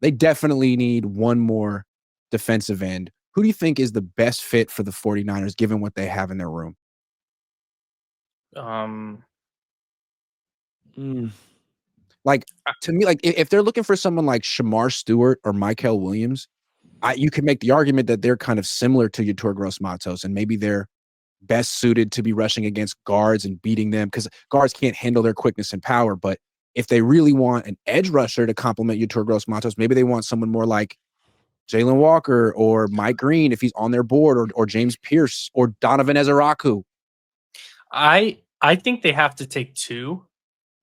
They definitely need one more defensive end. Who do you think is the best fit for the 49ers given what they have in their room? Um, Mm. Like, to me, like if they're looking for someone like Shamar Stewart or Mykel Williams, you can make the argument that they're kind of similar to Yetur Gross-Matos, and maybe they're best suited to be rushing against guards and beating them because guards can't handle their quickness and power. But if they really want an edge rusher to complement Yetur Gross-Matos, maybe they want someone more like Jalen Walker or Mike Green if he's on their board, or James Pierce or Donovan Ezeraku. I think they have to take two,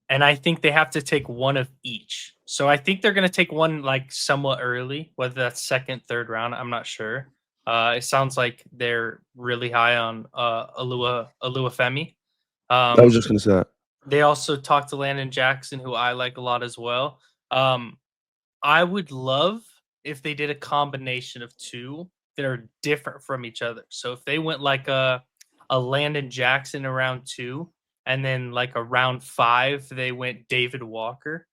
and I think they have to take one of each. So I think they're going to take one like somewhat early, whether that's second, third round. I'm not sure. It sounds like they're really high on Oluwafemi. I was just gonna say that. They also talked to Landon Jackson, who I like a lot as well. I would love if they did a combination of two that are different from each other. So if they went like a Landon Jackson around 2, and then like around 5 they went David Walker.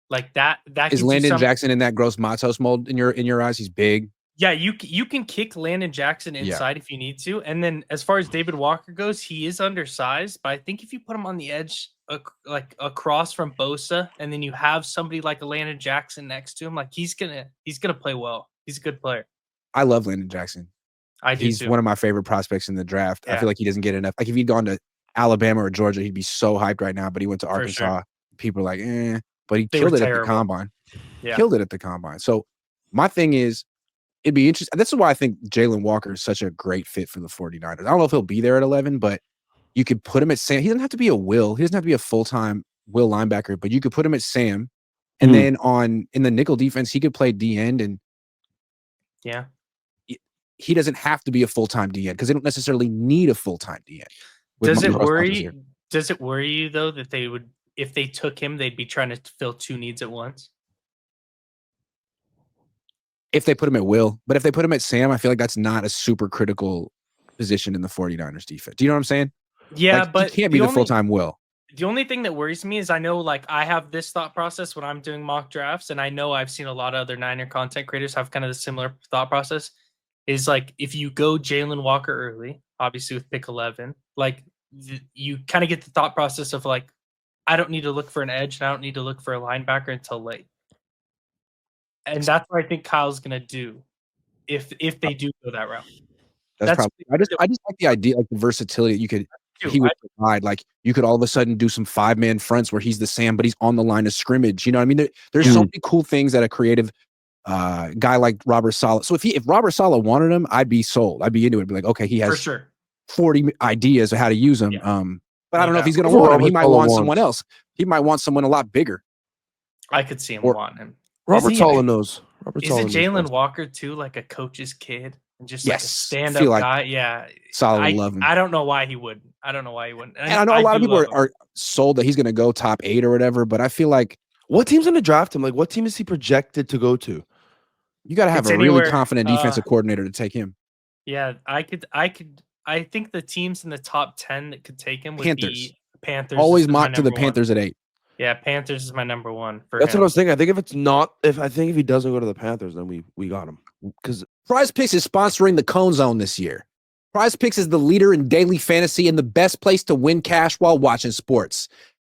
Like that Is Landon Jackson in that Gross-Matos mold in your eyes? He's big. Yeah, you can kick Landon Jackson inside if you need to. And then as far as David Walker goes, he is undersized, but I think if you put him on the edge like across from Bosa, and then you have somebody like a Landon Jackson next to him, like he's gonna play well. He's a good player. I love Landon Jackson. He's too. one of my favorite prospects in the draft. Yeah. I feel like he doesn't get enough. Like if he'd gone to Alabama or Georgia, he'd be so hyped right now. But he went to Arkansas. Sure. People are like, eh. But he They killed were it at the terrible. combine. Yeah. Killed it at the combine. So my thing is, it'd be interesting. This is why I think Jalen Walker is such a great fit for the 49ers. I don't know if he'll be there at 11, but you could put him at Sam. He doesn't have to be a will. He doesn't have to be a full-time will linebacker, but you could put him at Sam. And then in the nickel defense, he could play D end. And yeah, he doesn't have to be a full-time D end because they don't necessarily need a full-time D end. Does it worry you though that they would, if they took him, they'd be trying to fill 2 needs at once? If they put him at will, but if they put him at Sam, I feel like that's not a super critical position in the 49ers defense. Do you know what I'm saying? Yeah, like, but he can't be the full-time will. The only thing that worries me is I know like I have this thought process when I'm doing mock drafts, and I know I've seen a lot of other Niner content creators have kind of the similar thought process. Is like if you go Jalen Walker early, obviously with pick 11, like you kind of get the thought process of like, I don't need to look for an edge and I don't need to look for a linebacker until late. And that's what I think Kyle's gonna do if they do go that route. That's probably. I just like the idea, like the versatility he would provide. Like you could all of a sudden do some 5-man fronts where he's the Sam, but he's on the line of scrimmage. You know what I mean? There's so many cool things that a creative guy like Robert Saleh. So if Robert Saleh wanted him, I'd be sold. I'd be into it. I'd be like, okay, he has for sure 40 ideas of how to use him. Yeah. But I don't know if he's going to want him. He might want someone else. He might want someone a lot bigger. I could see him want him. Robert Saleh knows. Is it Jalen Walker too, like a coach's kid and just like a stand-up guy? Yeah, Saleh would love him. I don't know why he wouldn't. And I know a lot of people are sold that he's going to go top 8 or whatever, but I feel like what team's going to draft him? Like what team is he projected to go to? You got to have really confident defensive coordinator to take him. Yeah, I think the teams in the top 10 that could take him would be Panthers. Always mock to the Panthers at 8. Yeah, Panthers is my number 1. That's what I was thinking. I think if he doesn't go to the Panthers, then we got him. Because PrizePicks is sponsoring the Cohn Zone this year. PrizePicks is the leader in daily fantasy and the best place to win cash while watching sports.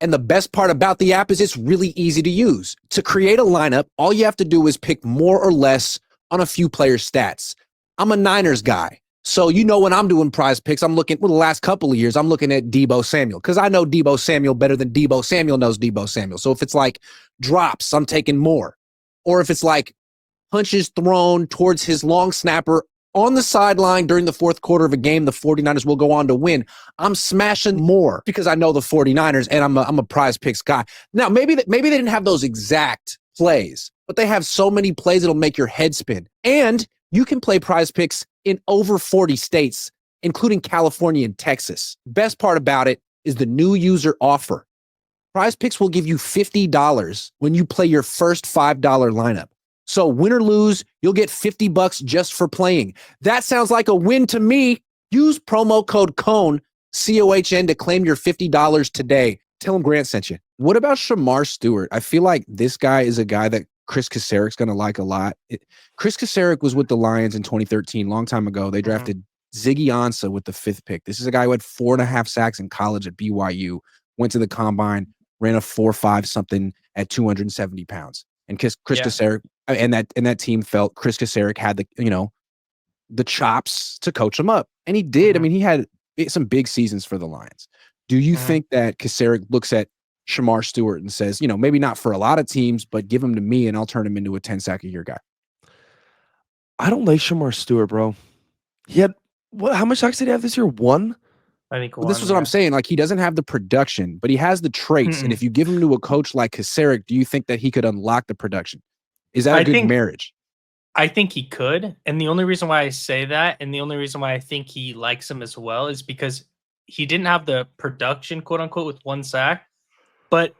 And the best part about the app is it's really easy to use. To create a lineup, all you have to do is pick more or less on a few players' stats. I'm a Niners guy. So, when I'm doing PrizePicks, I'm looking, the last couple of years, I'm looking at Deebo Samuel because I know Deebo Samuel better than Deebo Samuel knows Deebo Samuel. So if it's like drops, I'm taking more. Or if it's like punches thrown towards his long snapper on the sideline during the fourth quarter of a game, the 49ers will go on to win. I'm smashing more because I know the 49ers and I'm a PrizePicks guy. Now, maybe they didn't have those exact plays, but they have so many plays that'll make your head spin. And you can play PrizePicks in over 40 states, including California and Texas. Best part about it is the new user offer. PrizePicks will give you $50 when you play your first $5 lineup. So win or lose, you'll get $50 just for playing. That sounds like a win to me. Use promo code Cohn, COHN, to claim your $50 today. Tell him Grant sent you. What about Shamar Stewart? I feel like this guy is a guy that Chris Kasarek's going to like a lot. Chris Kasarik was with the Lions in 2013, long time ago. They drafted Ziggy Ansah with the 5th pick. This is a guy who had 4.5 sacks in college at BYU, went to the combine, ran a 4.5 something at 270 pounds. And Chris Kasarik and that team felt Chris Kasarik had the chops to coach him up. And he did. I mean, he had some big seasons for the Lions. Do you think that Kasarik looks at Shamar Stewart and says, maybe not for a lot of teams, but give him to me and I'll turn him into a 10-sack-a-year guy? I don't like Shamar Stewart, bro. He had how much sacks did he have this year? 1? I think this was what I'm saying. Like, he doesn't have the production, but he has the traits. And if you give him to a coach like Kasarik, do you think that he could unlock the production? Is that a good marriage? I think he could. And the only reason why I say that, and the only reason why I think he likes him as well, is because he didn't have the production, quote unquote, with 1 sack. But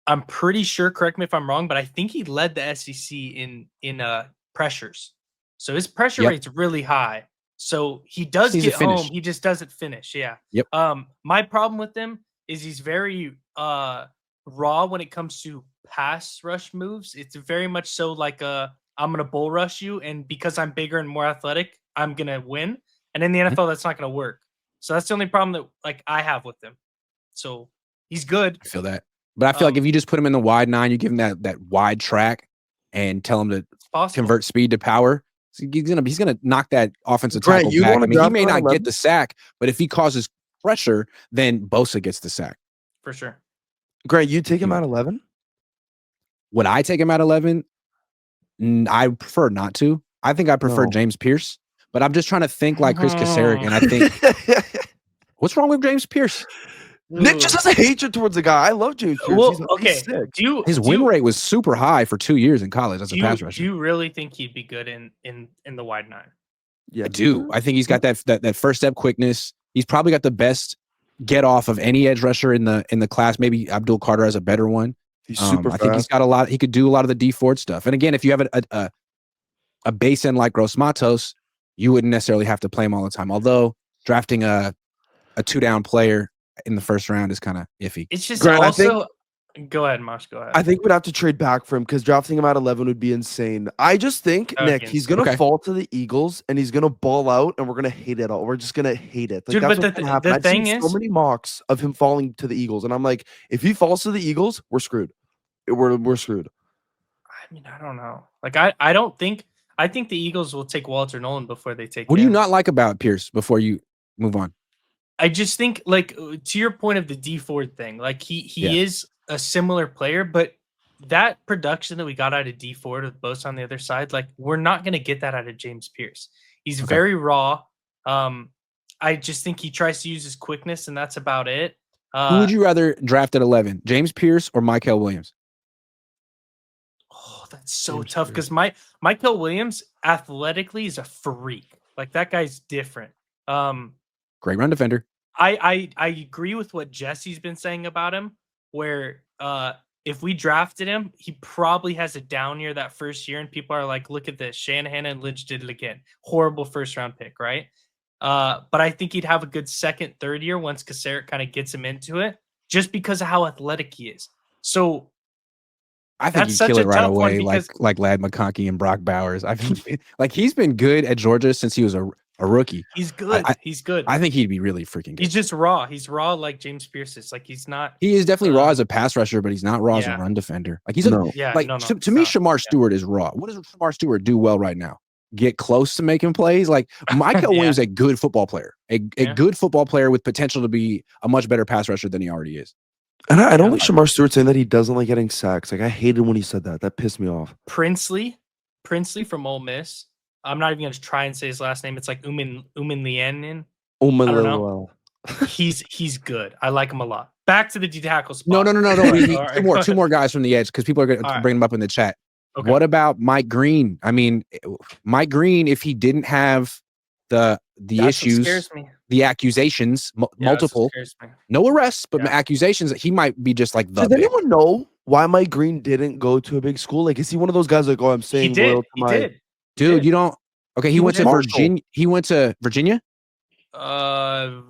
I'm pretty sure, correct me if I'm wrong, but I think he led the SEC in pressures. So his pressure rate's really high. So he does get home. He just doesn't finish. Yeah. Yep. My problem with him is he's very raw when it comes to pass rush moves. It's very much so like I'm going to bull rush you, and because I'm bigger and more athletic, I'm going to win. And in the NFL, that's not going to work. So that's the only problem that I have with him. So he's good. I feel that. But I feel like if you just put him in the wide 9, you give him that wide track and tell him to convert speed to power, so he's gonna knock that offensive tackle back. I mean, he may not get the sack, but if he causes pressure, then Bosa gets the sack. For sure. Grant, you take him at 11? Would I take him at 11? I prefer not to. I think I prefer James Pierce, but I'm just trying to think like Chris Kasarik, and I think what's wrong with James Pierce? Nick just has a hatred towards the guy. I love James Pierce. Well, his win rate was super high for 2 years in college as a pass rusher. Do you really think he'd be good in the wide 9? Yeah, I do. I think he's got that first step quickness. He's probably got the best get off of any edge rusher in the class. Maybe Abdul Carter has a better one. He's super fast. I think he's got a lot. He could do a lot of the D Ford stuff. And again, if you have a base end like Gross Matos, you wouldn't necessarily have to play him all the time. Although drafting a 2-down player in the first round is kind of iffy. It's just also. Go ahead, Mosh. Go ahead. I think we'd have to trade back for him because drafting him at 11 would be insane. I just think, Nick, he's going to fall to the Eagles and he's going to ball out and we're going to hate it all. We're just going to hate it. Like, dude, that's but the thing is, so many mocks of him falling to the Eagles. And I'm like, if he falls to the Eagles, we're screwed. We're screwed. I mean, I don't know. Like, I think the Eagles will take Walter Nolan before they take What do you not like about Pierce before you move on? I just think, like, to your point of the D Ford thing, like he is a similar player, but that production that we got out of D Ford with Bosa on the other side, like, we're not going to get that out of James Pierce. He's very raw. I just think he tries to use his quickness, and that's about it. Who would you rather draft at 11, James Pierce or Mykel Williams? Oh, that's so tough because Mykel Williams athletically is a freak. Like, that guy's different. Great run defender. I agree with what Jesse's been saying about him, where if we drafted him, he probably has a down year that first year, and people are like, look at this, Shanahan and Lynch did it again. Horrible first round pick, right? But I think he'd have a good second, third year once Kasarik kind of gets him into it, just because of how athletic he is. So I think he'd kill it right away, like Ladd McConkey and Brock Bowers. I think like he's been good at Georgia since he was a rookie. He's good. He's good. I think he'd be really freaking good. He's just raw. He's raw like James Pierce is. Like, he's not. He is definitely raw as a pass rusher, but he's not raw as a run defender. Like, he's to me, Shamar Stewart is raw. What does Shamar Stewart do well right now? Get close to making plays. Like, Mykel Williams, a good football player, a good football player with potential to be a much better pass rusher than he already is. And I don't like Shamar Stewart saying that he doesn't like getting sacks. Like, I hated when he said that. That pissed me off. Princely from Ole Miss. I'm not even going to try and say his last name. It's like Umin Lianin. He's good. I like him a lot. Back to the D tackle spot. No. We need two more guys from the edge because people are going to bring them up in the chat. Okay. What about Mike Green? I mean, Mike Green, if he didn't have the issues, the accusations, multiple, no arrests, but accusations, that he might be just like the. Does anyone know why Mike Green didn't go to a big school? Like, is he one of those guys like, oh, I'm saying he did. Dude, you don't. Okay, he went to Virginia. He went to Virginia. Yeah.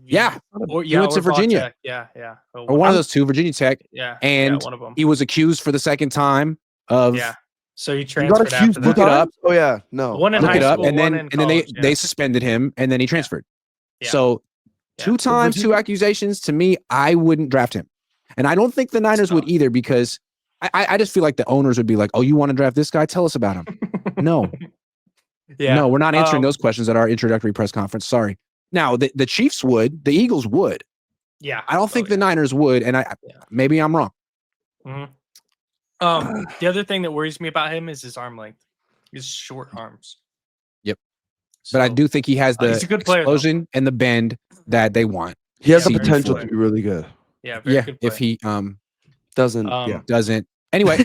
He went to Virginia. Yeah. Or one of those two, Virginia Tech. Yeah. And one of them. He was accused for the second time of. Yeah. So he You got transferred accused after two Look that. it up. times? Oh yeah, no. One in Look high it up, school, and one then in and then college, they suspended him, and then he transferred. Yeah. So Yeah. 2 times, 2 accusations. To me, I wouldn't draft him, and I don't think the Niners would either because I just feel like the owners would be like, "Oh, you want to draft this guy? Tell us about him." No, Yeah. no, we're not answering those questions at our introductory press conference. Sorry. Now the Chiefs would, the Eagles would. Yeah. I don't think the Niners would, and maybe I'm wrong. Mhm. The other thing that worries me about him is his arm length. His short arms. Yep. So, But I do think he has the he's a good player, explosion and the bend that they want. He has the very good potential to player. be really good. Yeah, very good player. If he Doesn't. Um, Yeah. doesn't. Anyway,